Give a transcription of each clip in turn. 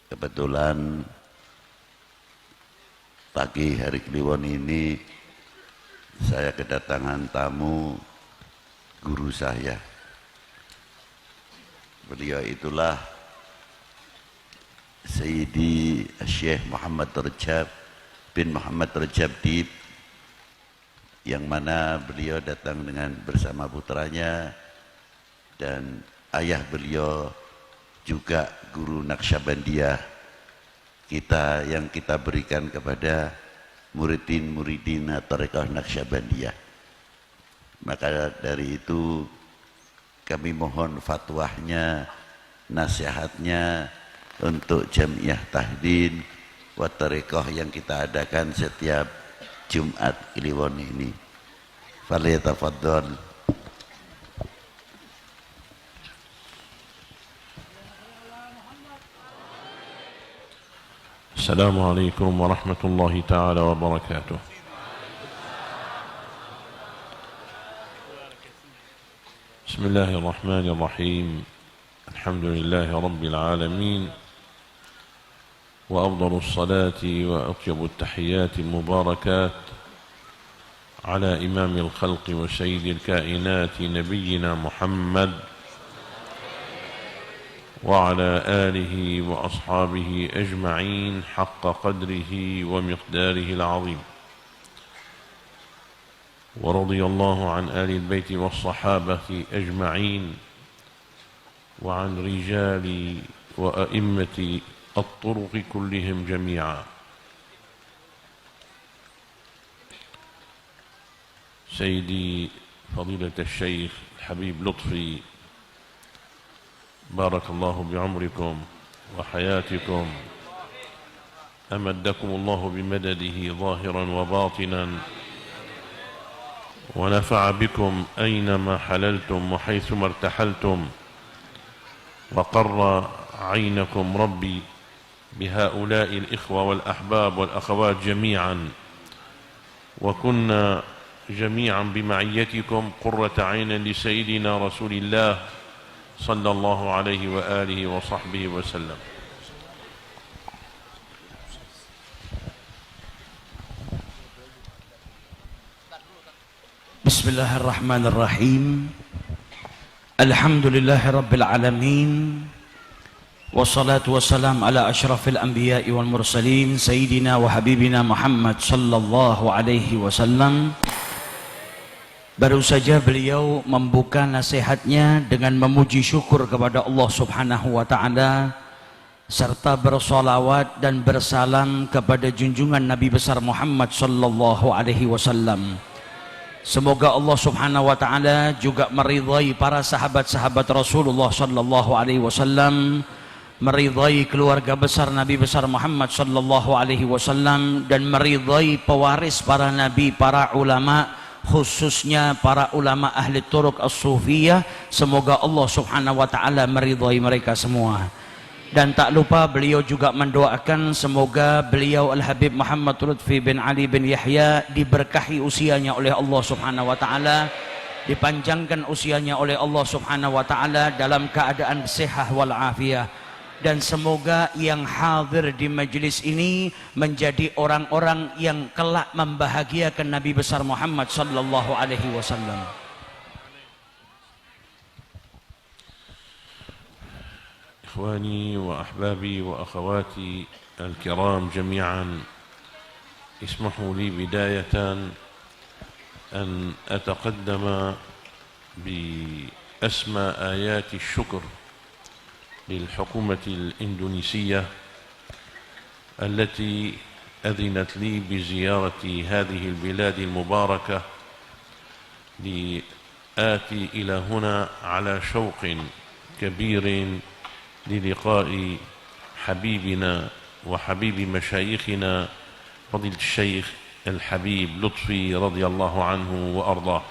Kebetulan pagi hari Kliwon ini saya kedatangan tamu guru saya. Beliau itulah Sayyidi Syekh Muhammad Rajab bin Muhammad Rajab Dib, yang mana beliau datang bersama putranya, dan ayah beliau juga guru Naqsyabandiyah kita yang kita berikan kepada muridin Thariqah Naqsyabandiyah. Maka dari itu kami mohon fatwahnya, nasihatnya untuk Jamiah Tahdin wa Thariqah yang kita adakan setiap Jumat Kliwon ini. Falyatafaddal. السلام عليكم ورحمة الله تعالى وبركاته. بسم الله الرحمن الرحيم. الحمد لله رب العالمين، وأفضل الصلاة وأطيب التحيات المباركات على إمام الخلق وسيد الكائنات نبينا محمد وعلى آله وأصحابه أجمعين حق قدره ومقداره العظيم. ورضي الله عن آل البيت والصحابة أجمعين وعن رجال وأئمة الطرق كلهم جميعا. سيدي فضيلة الشيخ الحبيب لطفي، بارك الله بعمركم وحياتكم، أمدكم الله بمدده ظاهرا وباطنا، ونفع بكم أينما حللتم وحيثما ارتحلتم، وقر عينكم ربي بهؤلاء الإخوة والأحباب والأخوات جميعا، وكنا جميعا بمعيتكم قرة عين لسيدنا رسول الله صلى الله عليه وآله وصحبه وسلم. Bismillahirrahmanirrahim. Alhamdulillahi rabbil alamin, wassalatu wassalam ala asyrafil anbiya'i wal mursalin sayyidina wa habibina Muhammad sallallahu alaihi wasallam. Baru saja beliau membuka nasihatnya dengan memuji syukur kepada Allah Subhanahu wa ta'ala, serta bersolawat dan bersalam kepada junjungan Nabi besar Muhammad sallallahu alaihi wasallam. Semoga Allah Subhanahu wa ta'ala juga meridhai para sahabat-sahabat Rasulullah sallallahu alaihi wasallam, meridhai keluarga besar Nabi besar Muhammad sallallahu alaihi wasallam, dan meridhai pewaris para nabi, para ulama, khususnya para ulama ahli turuq as-sufiyah. Semoga Allah Subhanahu wa ta'ala meridhai mereka semua. Dan tak lupa beliau juga mendoakan semoga beliau Al-Habib Muhammad Lutfi bin Ali bin Yahya diberkahi usianya oleh Allah Subhanahu wa ta'ala, dipanjangkan usianya oleh Allah Subhanahu wa ta'ala dalam keadaan sehat wal afiyah. Dan semoga yang hadir di majelis ini menjadi orang-orang yang kelak membahagiakan Nabi besar Muhammad sallallahu alaihi wasallam. إخواني وأحبابي وأخواتي الكرام جميعا، اسمحوا لي بداية أن أتقدم بأسمى آيات الشكر للحكومة الإندونيسية التي أذنت لي بزيارة هذه البلاد المباركة لآتي إلى هنا على شوق كبير للقاء حبيبنا وحبيب مشايخنا فضيلة الشيخ الحبيب لطفي رضي الله عنه وأرضاه.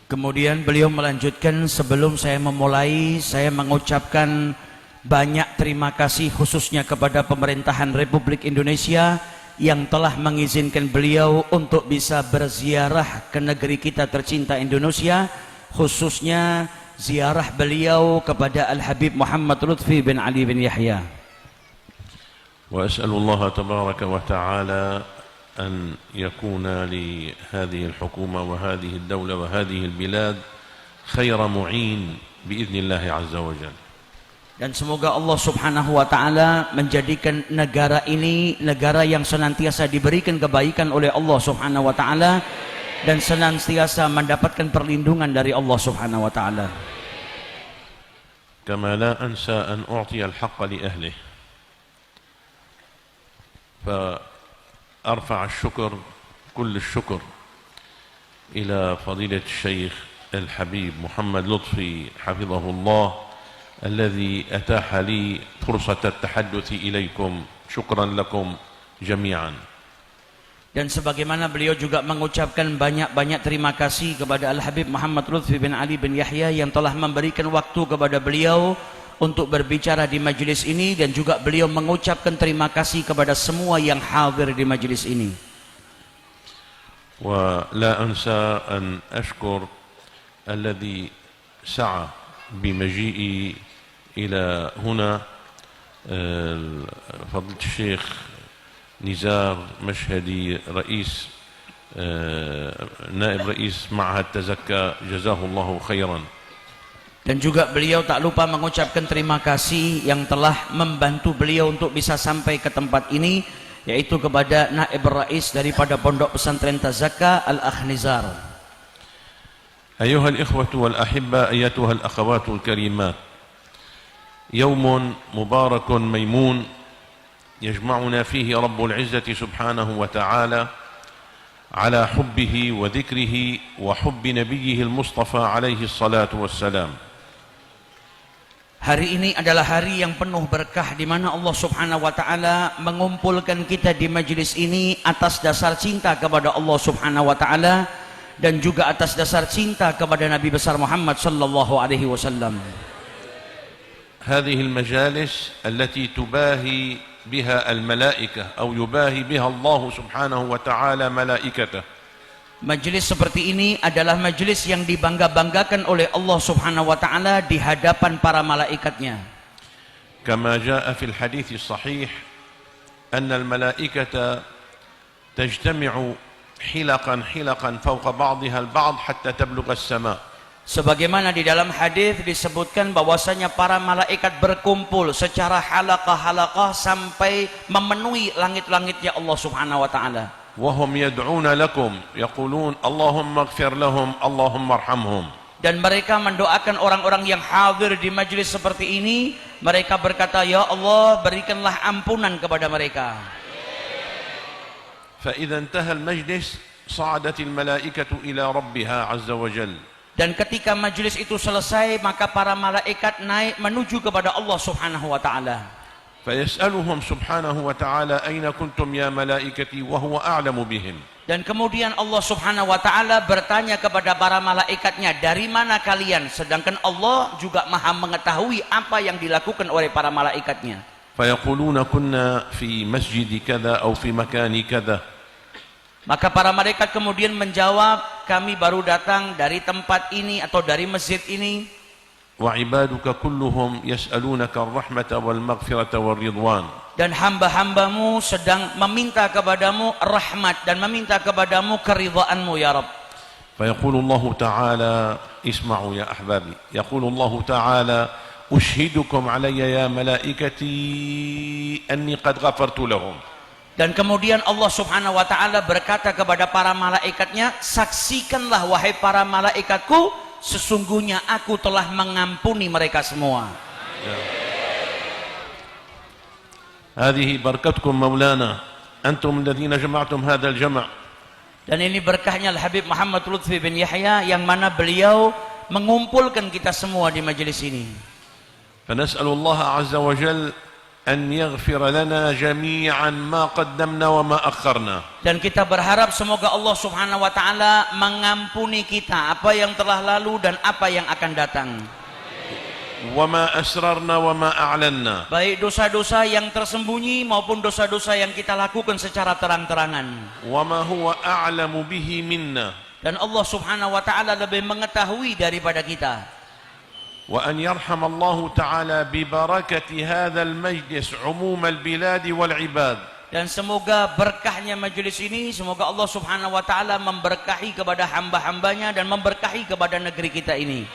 Kemudian beliau melanjutkan, sebelum saya memulai, saya mengucapkan banyak terima kasih khususnya kepada pemerintahan Republik Indonesia yang telah mengizinkan beliau untuk bisa berziarah ke negeri kita tercinta Indonesia, khususnya ziarah beliau kepada Al-Habib Muhammad Lutfi bin Ali bin Yahya. وأسأل الله تبارك وتعالى أن يكون لهذه الحكومة وهذه الدولة وهذه البلاد خير معين بإذن الله عز وجل. Dan semoga Allah Subhanahu wa taala menjadikan negara ini negara yang senantiasa diberikan kebaikan oleh Allah Subhanahu wa taala dan senantiasa mendapatkan perlindungan dari Allah Subhanahu wa taala. كما لا أنسى أن أعطي الحق لأهله، فأرفع الشكر كل الشكر إلى فضيلة الشيخ الحبيب محمد لطفي حفظه الله الذي أتاح لي فرصة التحدث إليكم. شكرا لكم جميعا. Dan sebagaimana beliau juga mengucapkan banyak-banyak terima kasih kepada Al-Habib Muhammad Lutfi bin Ali bin Yahya yang telah memberikan waktu kepada beliau untuk berbicara di majelis ini, dan juga beliau mengucapkan terima kasih kepada semua yang hadir di majelis ini. ولا أنسى أن أشكر الذي سعى بمجيئي إلى هنا فضيلة الشيخ نزار مشهدي رئيس نائب رئيس معهد تزكى جزاه الله خيرا. Dan juga beliau tak lupa mengucapkan terima kasih yang telah membantu beliau untuk bisa sampai ke tempat ini, yaitu kepada naib rais daripada Pondok Pesantren Tazakka Al-Akh Nizar. أيها الإخوة والأحبة، أيتها الأخوات الكريمات، يوم مبارك ميمون يجمعنا فيه رب العزة سبحانه وتعالى على حبه وذكره وحب نبيه المصطفى عليه الصلاة والسلام. Hari ini adalah hari yang penuh berkah di mana Allah Subhanahu wa taala mengumpulkan kita di majelis ini atas dasar cinta kepada Allah Subhanahu wa taala dan juga atas dasar cinta kepada Nabi besar Muhammad sallallahu alaihi wasallam. هذه المجالس التي تباهي بها الملائكة أو يباهي بها الله سبحانه وتعالى ملائكته. Majelis seperti ini adalah majelis yang dibangga-banggakan oleh Allah Subhanahu wa taala di hadapan para malaikatnya. كما جاء في الحديث الصحيح أن الملائكة تجتمع حلقا فوق بعضها البعض حتى تبلغ السماء. Sebagaimana di dalam hadis disebutkan bahwasanya para malaikat berkumpul secara halaqah-halaqah sampai memenuhi langit-langitnya Allah Subhanahu wa taala. وهم يدعون لكم يقولون اللهم اغفر لهم اللهم ارحمهم. Dan mereka mendoakan orang-orang yang hadir di majelis seperti ini. Mereka berkata, ya Allah, berikanlah ampunan kepada mereka. فإذا انتهى المجلس صعدت الملائكة إلى ربها عز وجل. Dan ketika majelis itu selesai, maka para malaikat naik menuju kepada Allah Subhanahu wa taala. فيسألهم سبحانه وتعالى أين كنتم يا ملائكتي وهو أعلم بهم. Dan kemudian Allah Subhanahu wa taala bertanya kepada para malaikatnya, dari mana kalian? Sedangkan Allah juga Maha mengetahui apa yang dilakukan oleh para malaikatnya. فيقولون كنا في مسجد كذا أو في مكان كذا. Maka para malaikat kemudian menjawab, kami baru datang dari tempat ini atau dari masjid ini. وعبادك كلهم يسألونك الرحمة والمغفرة والرضوان. Dan hamba-hambamu sedang meminta kepadamu rahmat dan meminta kepadamu keridhaanmu ya Rabb. فيقول الله تعالى اسمعوا يا أحبابي، يقول الله تعالى أشهدكم علي يا ملائكتي أني قد غفرت لهم. Dan kemudian Allah Subhanahu wa taala berkata kepada para malaikatnya, saksikanlah wahai para malaikatku, sesungguhnya aku telah mengampuni mereka semua. هذه بركتكم مولانا أنتم الذين جمعتم هذا الجمع. Dan ini berkahnya Al-Habib Muhammad Lutfi bin Yahya yang mana beliau mengumpulkan kita semua di majelis ini. فنسأل الله عز وجل أن يغفر لنا جميعا ما قدمنا وما أخرنا. Dan kita berharap semoga Allah Subhanahu wa taala mengampuni kita apa yang telah lalu dan apa yang akan datang. وما أسررنا وما أعلنا. Baik dosa-dosa yang tersembunyi maupun dosa-dosa yang kita lakukan secara terang-terangan. وما هو أعلم به منا. Dan Allah Subhanahu wa taala lebih mengetahui daripada kita. وأن يرحم الله تعالى ببركة هذا المجلس عموم البلاد والعباد. Dan semoga berkahnya majelis ini, semoga Allah subhanahu wa ta'ala memberkahi kepada hamba-hambanya dan memberkahi kepada negeri kita ini.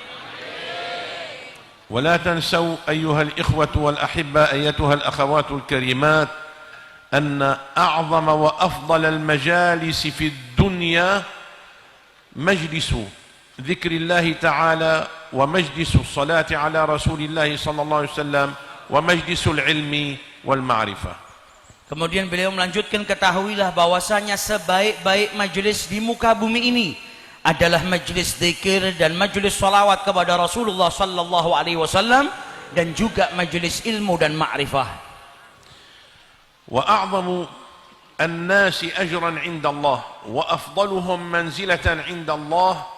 ولا تنسوا أيها الإخوة والأحبة أيتها الأخوات الكريمات أن أعظم وأفضل المجالس في الدنيا مجلس ذكر الله تعالى ومجلس الصلاة على رسول الله صلى الله عليه وسلم ومجلس العلم والمعرفة. Kemudian beliau melanjutkan, ketahuilah bahwasanya sebaik-baik majelis di muka bumi ini adalah majelis zikir dan majelis salawat kepada Rasulullah sallallahu alaihi wasallam dan juga majelis ilmu dan ma'rifah. Wa a'zamu an-nasi ajran 'inda Allah wa afdaluhum manzilatan 'inda Allah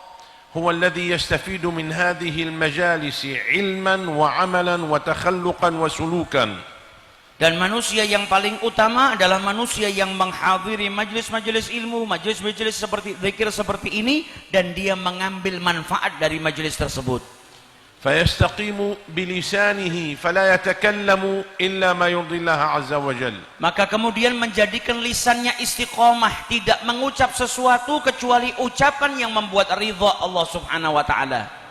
huwa alladhi yastafidu min hadhihi al-majalis 'ilman wa 'amalan wa takhalluqan wa sulukan. Dan manusia yang paling utama adalah manusia yang menghadiri majelis-majelis ilmu, majelis-majelis seperti zikir seperti ini, dan dia mengambil manfaat dari majelis tersebut. Fayastaqimu bilisanihi fala yatakallamu illa ma yurdi Allah azza wa jalla. Maka kemudian menjadikan lisannya istiqomah, tidak mengucap sesuatu kecuali ucapan yang membuat ridha Allah subhanahu wa ta'ala.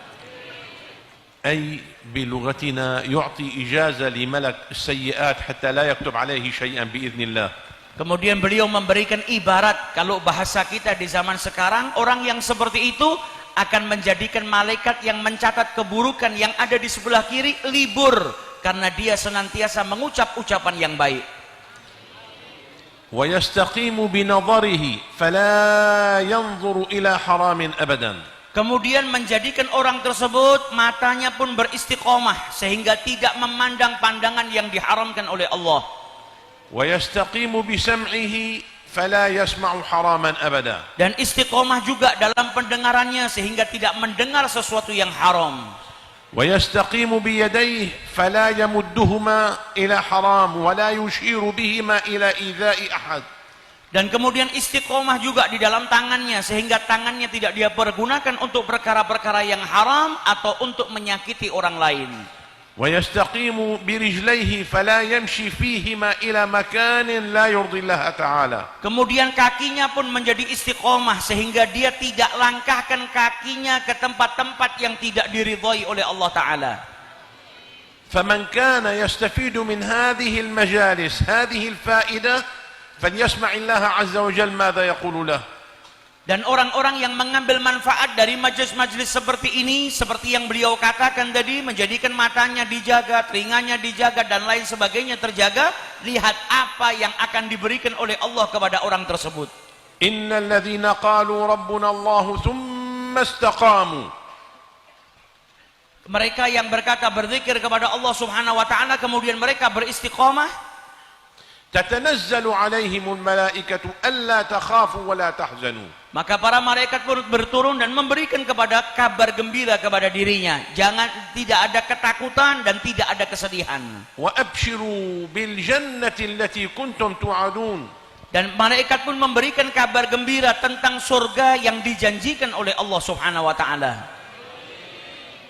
أي بلغتنا يعطي إجازة لملك السيئات حتى لا يكتب عليه شيئا بإذن الله. Kemudian beliau memberikan ibarat, kalau bahasa kita di zaman sekarang, orang yang seperti itu akan menjadikan malaikat yang mencatat keburukan yang ada di sebelah kiri libur, karena dia senantiasa mengucap ucapan yang baik. ويستقيم بنظره فلا ينظر إلى حرام أبدا. Kemudian menjadikan orang tersebut matanya pun beristiqomah sehingga tidak memandang pandangan yang diharamkan oleh Allah. ويستقيم بسمعه فلا يسمع حراما أبدا. Dan istiqomah juga dalam pendengarannya sehingga tidak mendengar sesuatu yang haram. ويستقيم بيديه فلا يمدهما إلى حرام ولا يشير بهما إلى إيذاء أحد. Dan kemudian istiqomah juga di dalam tangannya sehingga tangannya tidak dia pergunakan untuk perkara-perkara yang haram atau untuk menyakiti orang lain. ويستقيم برجليه فلا يمشي فيهما إلى مكان لا يرضي الله تعالى. Kemudian kakinya pun menjadi istiqomah sehingga dia tidak langkahkan kakinya ke tempat-tempat yang tidak diridhai oleh Allah Ta'ala. فمن كان يستفيد من هذه المجالس هذه الفائدة فليسمع الله عز وجل ماذا يقول له. Dan orang-orang yang mengambil manfaat dari majelis-majelis seperti ini, seperti yang beliau katakan tadi, menjadikan matanya dijaga, telinganya dijaga, dan lain sebagainya terjaga, lihat apa yang akan diberikan oleh Allah kepada orang tersebut. Innal ladzina qalu rabbuna Allah thumma istaqamu. Mereka yang berkata berzikir kepada Allah subhanahu wa ta'ala, kemudian mereka beristiqomah, تتنزل عليهم الملائكة ألا تخافوا ولا تحزنوا. Maka para malaikat pun berturun dan memberikan kepada kabar gembira kepada dirinya. Tidak ada ketakutan dan tidak ada kesedihan. وأبشروا بالجنة التي كنتم توعدون. Dan malaikat pun memberikan kabar gembira tentang surga yang dijanjikan oleh Allah Subhanahu wa taala.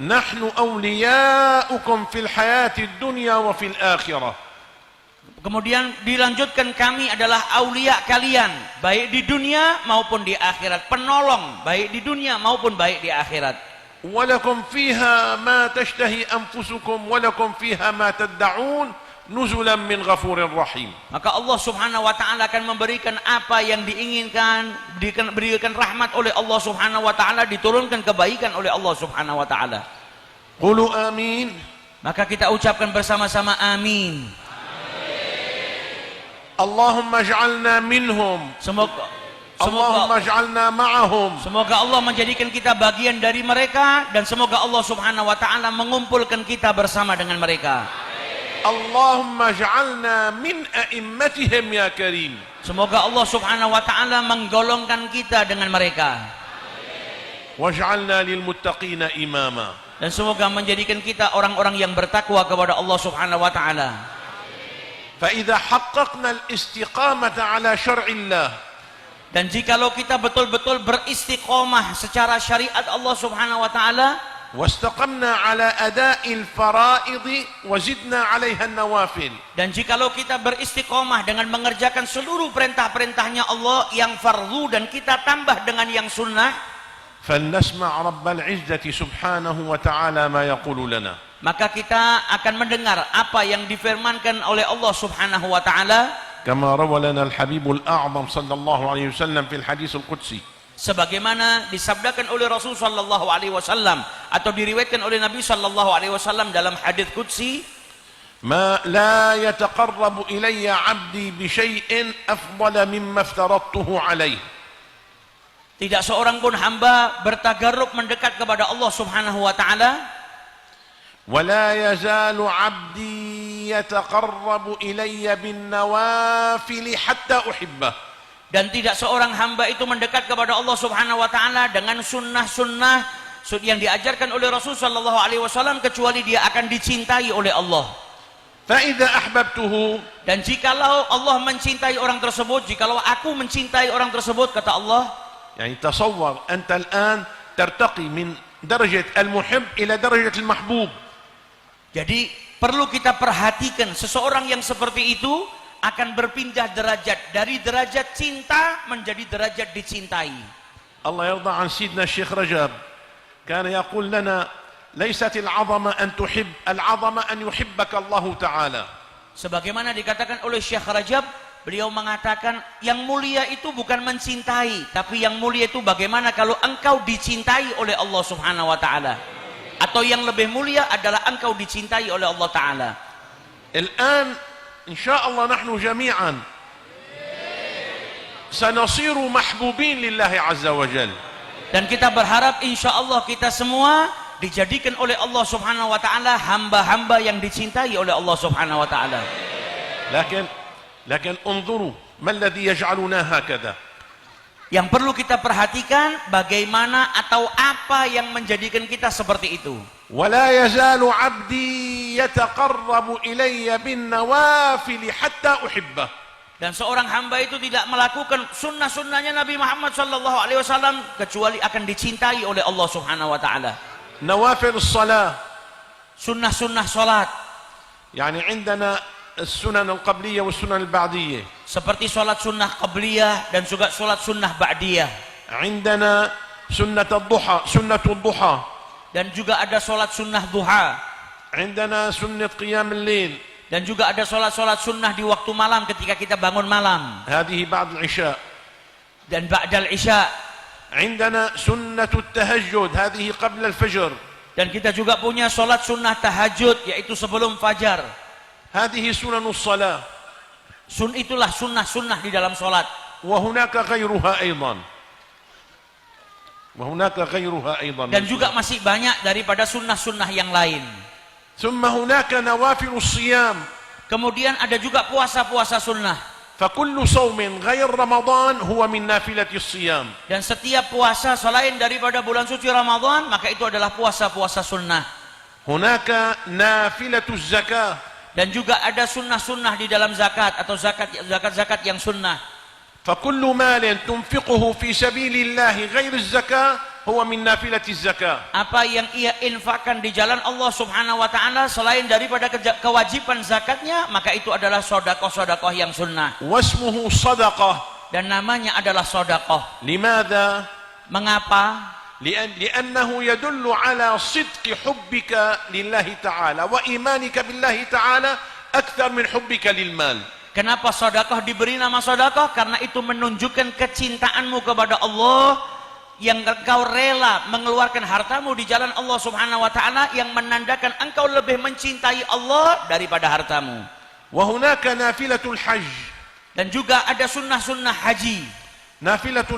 نحن أولياؤكم في الحياة الدنيا وفي الآخرة. Kemudian dilanjutkan, kami adalah aulia kalian baik di dunia maupun di akhirat, penolong baik di dunia maupun baik di akhirat. Walakum fiha ma tashtahi anfusukum walakum fiha ma tad'un nuzulan min ghafurir rahim. Maka Allah Subhanahu wa taala akan memberikan apa yang diinginkan, diberikan rahmat oleh Allah Subhanahu wa taala, diturunkan kebaikan oleh Allah Subhanahu wa taala. Qulu amin. Maka kita ucapkan bersama-sama amin. Allahumma ij'alna minhum. Semoga Allahumma ij'alna ma'ahum. Semoga Allah menjadikan kita bagian dari mereka, dan semoga Allah Subhanahu wa taala mengumpulkan kita bersama dengan mereka. Allahumma ij'alna min a'immatihim ya karim. Semoga Allah Subhanahu wa taala menggolongkan kita dengan mereka. Waj'alna lil muttaqina imama. Dan semoga menjadikan kita orang-orang yang bertakwa kepada Allah Subhanahu wa taala. فإذا حققنا الاستقامة على شرع الله. Dan jikalau kita betul-betul beristiqomah secara syariat Allah Subhanahu wa taala, واستقمنا على أداء الفرائض وزدنا عليها النوافل. Dan jikalau kita beristiqomah dengan mengerjakan seluruh perintah-perintahnya Allah yang fardu dan kita tambah dengan yang sunnah, فلنسمع رب العزة سبحانه وتعالى ما يقول لنا. maka kita akan mendengar apa yang difirmankan oleh Allah Subhanahu wa taala, كما روى لنا الحبيب الأعظم صلى الله عليه وسلم في الحديث القدسي. sebagaimana disabdakan oleh Rasul sallallahu alaihi wasallam atau diriwayatkan oleh Nabi sallallahu alaihi wasallam dalam hadis qudsi, ما لا يتقرب إلي عبدي بشيء أفضل مما افترضته عليه. tidak seorang pun hamba bertagarrub mendekat kepada Allah Subhanahu wa taala, ولا يزال عبدي يتقرب إلي بالنوافل حتى أحبه. dan tidak seorang hamba itu mendekat kepada Allah Subhanahu wa taala dengan sunnah-sunnah yang diajarkan oleh Rasul sallallahu alaihi wasallam kecuali dia akan dicintai oleh Allah. فإذا أحببته، dan jikalau Allah mencintai orang tersebut, jikalau aku mencintai orang tersebut, kata Allah, يعني تصور أنت الآن ترتقي من درجة المحب إلى درجة المحبوب. jadi perlu kita perhatikan seseorang yang seperti itu akan berpindah derajat dari derajat cinta menjadi derajat dicintai. الله يرضى عن سيدنا الشيخ رجب كان يقول لنا ليست العظمة أن تحب، العظمة أن يحبك الله تعالى. sebagaimana dikatakan oleh Syekh Rajab, beliau mengatakan yang mulia itu bukan mencintai, tapi yang mulia itu bagaimana kalau engkau dicintai oleh Allah Subhanahu wa taala, atau yang lebih mulia adalah engkau dicintai oleh Allah taala. الآن إن شاء الله نحن جميعا سنصير محبوبين لله عز وجل. dan kita berharap insya Allah kita semua dijadikan oleh Allah Subhanahu wa taala hamba-hamba yang dicintai oleh Allah Subhanahu wa taala. لكن انظروا ما الذي يجعلنا هكذا. yang perlu kita perhatikan bagaimana atau apa yang menjadikan kita seperti itu. ولا يزال عبدي يتقرب إلي بالنوافل حتى أحبه. dan seorang hamba itu tidak melakukan sunnah-sunnahnya Nabi Muhammad sallallahu alaihi wasallam kecuali akan dicintai oleh Allah Subhanahu wa taala. نوافل الصلاة، sunnah-sunnah salat, يعني عندنا السنن القبلية والسنن البعدية. seperti salat sunnah qabliyah dan juga salat sunnah ba'diyah. عندنا سنة الضحى dan juga ada salat sunnah duha. عندنا سنة قيام الليل. dan juga ada salat-salat sunnah di waktu malam ketika kita bangun malam. هذه بعد العشاء. dan ba'dal isya. عندنا سنة التهجد، هذه قبل الفجر. dan kita juga punya salat sunnah tahajud, yaitu sebelum fajar. هذه سنن الصلاة. itulah sunnah-sunnah di dalam salat. وهناك غيرها أيضا. dan juga masih banyak daripada sunnah-sunnah yang lain. ثم هناك نوافل الصيام. kemudian ada juga puasa-puasa sunnah. فكل صوم غير رمضان هو من نافلة الصيام. dan setiap puasa selain daripada bulan suci Ramadan, maka itu adalah puasa-puasa sunnah. هناك نافلة الزكاة. dan juga ada sunnah-sunnah di dalam zakat atau zakat yang sunnah. فكل مال تنفقه في سبيل الله غير الزكاة هو من نافلة الزكاة. apa yang ia infakkan di jalan Allah Subhanahu wa taala selain daripada kewajiban zakatnya, maka itu adalah sedekah yang sunnah. واسمه صدقة. dan namanya adalah sedekah. لماذا؟ mengapa? لأنه يدل على صدق حبك لله تعالى وإيمانك بالله تعالى أكثر من حبك للمال. Kenapa sedekah diberi nama sedekah? Karena itu menunjukkan kecintaanmu kepada Allah, yang engkau rela mengeluarkan hartamu di jalan Allah Subhanahu wa taala, yang menandakan engkau lebih mencintai Allah daripada hartamu. وهناك نافلة الحج. dan juga ada sunnah-sunnah haji. نافلة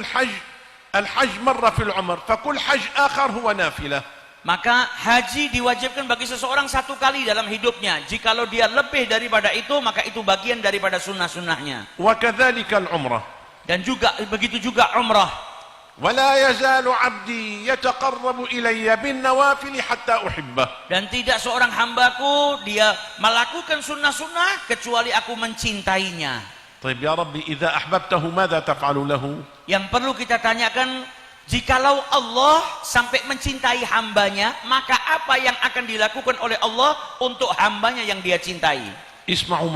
الحج مرة في العمر، فكل حج آخر هو نافلة. Maka haji diwajibkan bagi seseorang satu kali dalam hidupnya. Jikalau dia lebih daripada itu, maka itu bagian daripada sunnah-sunnahnya. وكذلك العمرة. dan juga begitu juga umrah. ولا يزال عبدي يتقرب إلي بالنوافل حتى أحبه. dan tidak seorang hambaku dia melakukan sunnah-sunnah kecuali aku mencintainya. طيب يا ربي إذا أحببته ماذا تفعل له؟ Yang perlu kita tanyakan, Jikalau Allah sampai mencintai hambanya, maka apa yang akan dilakukan oleh Allah untuk hambanya yang dia cintai? اسمعوا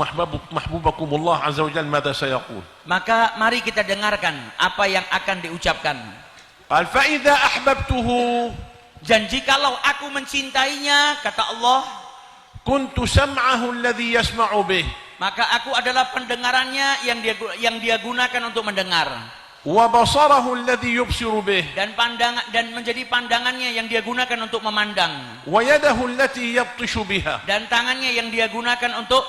محبوبكم الله عز وجل ماذا سيقول. Maka mari kita dengarkan apa yang akan diucapkan. قال فإذا أحببته Dan jikalau aku mencintainya, kata Allah, كنت سمعه الذي يسمع به maka aku adalah pendengarannya yang dia gunakan untuk mendengar, وبصره الذي يبصر به dan menjadi pandangannya yang dia gunakan untuk memandang, ويده التي يبطش بها dan tangannya yang dia gunakan untuk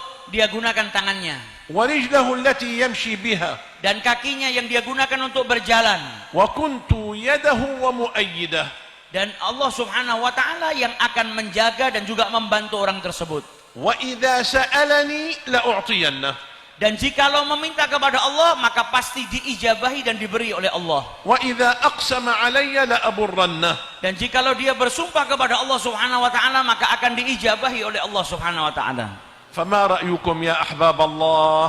tangannya, ورجله التي يمشي بها dan kakinya yang dia gunakan untuk berjalan. وكنت يده ومؤيده. Dan Allah subhanahu wa ta'ala yang akan menjaga dan juga membantu orang tersebut. وإذا سألني لأعطينه. Dan jikalau meminta kepada Allah, maka pasti diijabahi dan diberi oleh Allah. وإذا أقسم علي لأبرنه. Dan jikalau dia bersumpah kepada Allah subhanahu wa ta'ala, maka akan diijabahi oleh Allah subhanahu wa ta'ala. فما رأيكم يا أحباب الله؟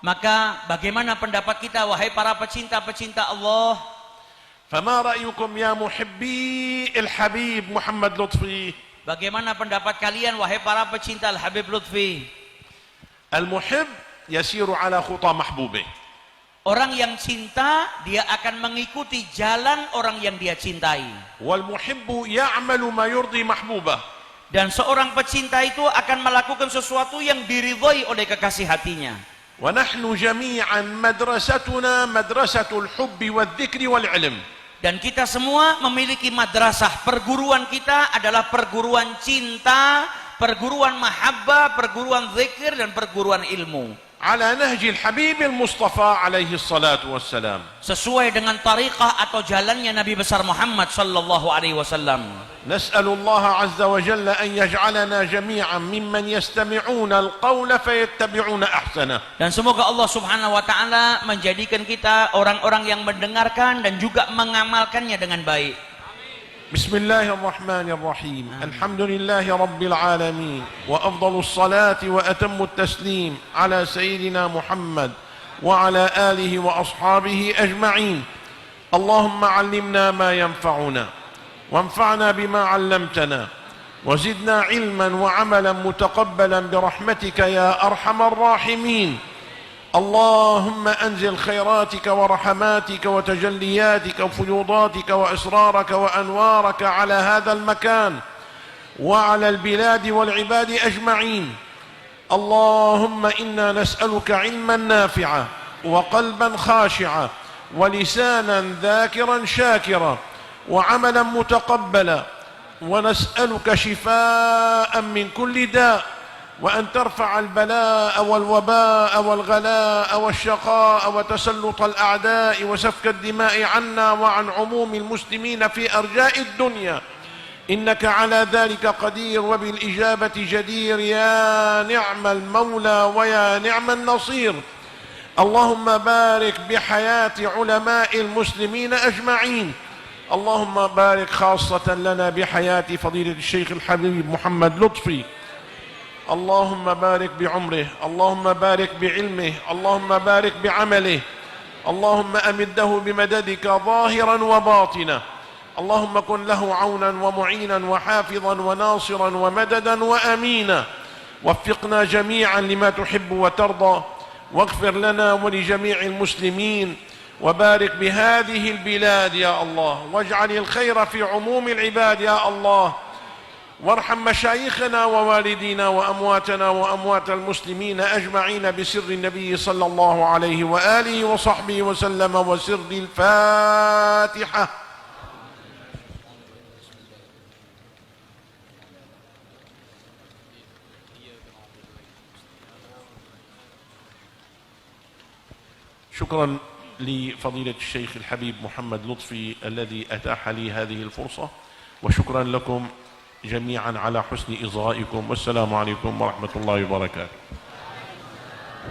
Maka bagaimana pendapat kita, wahai para pecinta-pecinta Allah? فما رأيكم يا محبي الحبيب محمد لطفي؟ Bagaimana pendapat kalian, wahai para pecinta Al-Habib Lutfi? المحب يسير على خطى محبوبه. Orang yang cinta, dia akan mengikuti jalan orang yang dia cintai. والمحب يعمل ما يرضي محبوبه. Dan seorang pecinta itu akan melakukan sesuatu yang diridhoi oleh kekasih hatinya. ونحن جميعا مدرستنا مدرسة الحب والذكر والعلم. Dan kita semua memiliki madrasah. Perguruan kita adalah perguruan cinta, perguruan mahabbah, perguruan zikir, dan perguruan ilmu. على نهج الحبيب المصطفى عليه الصلاة والسلام. Sesuai dengan tariqah atau jalannya Nabi besar Muhammad sallallahu alaihi wasallam. نسأل الله عز وجل أن يجعلنا جميعا ممن يستمعون القول فيتبعون أحسنه. Dan semoga Allah subhanahu wa ta'ala menjadikan kita orang-orang yang mendengarkan dan juga mengamalkannya dengan baik. بسم الله الرحمن الرحيم. الحمد لله رب العالمين، وأفضل الصلاة وأتم التسليم على سيدنا محمد وعلى آله وأصحابه أجمعين. اللهم علمنا ما ينفعنا وانفعنا بما علمتنا وزدنا علما وعملا متقبلا برحمتك يا أرحم الراحمين. اللهم أنزل خيراتك ورحماتك وتجلياتك وفيوضاتك وأسرارك وأنوارك على هذا المكان وعلى البلاد والعباد أجمعين. اللهم إنا نسألك علما نافعا وقلبا خاشعا ولسانا ذاكرا شاكرا وعملا متقبلا، ونسألك شفاء من كل داء، وأن ترفع البلاء والوباء والغلاء والشقاء وتسلط الأعداء وسفك الدماء عنا وعن عموم المسلمين في أرجاء الدنيا، إنك على ذلك قدير وبالإجابة جدير يا نعم المولى ويا نعم النصير. اللهم بارك بحياة علماء المسلمين أجمعين. اللهم بارك خاصة لنا بحياة فضيلة الشيخ الحبيب محمد لطفي. اللهم بارك بعمره، اللهم بارك بعلمه، اللهم بارك بعمله، اللهم أمده بمددك ظاهرا وباطنا. اللهم كن له عونا ومعينا وحافظا وناصرا ومددا وأمينا. وفقنا جميعا لما تحب وترضى، واغفر لنا ولجميع المسلمين، وبارك بهذه البلاد يا الله، واجعل الخير في عموم العباد يا الله. وارحم مشايخنا ووالدينا وأمواتنا وأموات المسلمين أجمعين بسر النبي صلى الله عليه وآله وصحبه وسلم وسر الفاتحة. شكرا لفضيلة الشيخ الحبيب محمد لطفي الذي أتاح لي هذه الفرصة، وشكرا لكم جميعا على حسن إصغائكم، والسلام عليكم ورحمة الله وبركاته.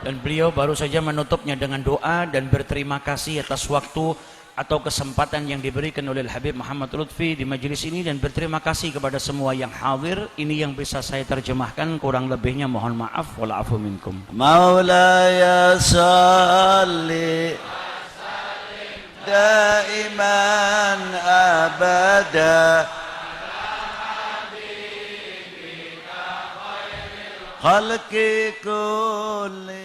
Dan beliau baru saja menutupnya dengan doa dan berterima kasih atas waktu atau kesempatan yang diberikan oleh Habib Muhammad Lutfi di majelis ini, dan berterima kasih kepada semua yang hadir. Ini yang bisa saya terjemahkan, kurang lebihnya mohon maaf. Wal afu minkum. Maulaya salli دائما أبدا خلق كل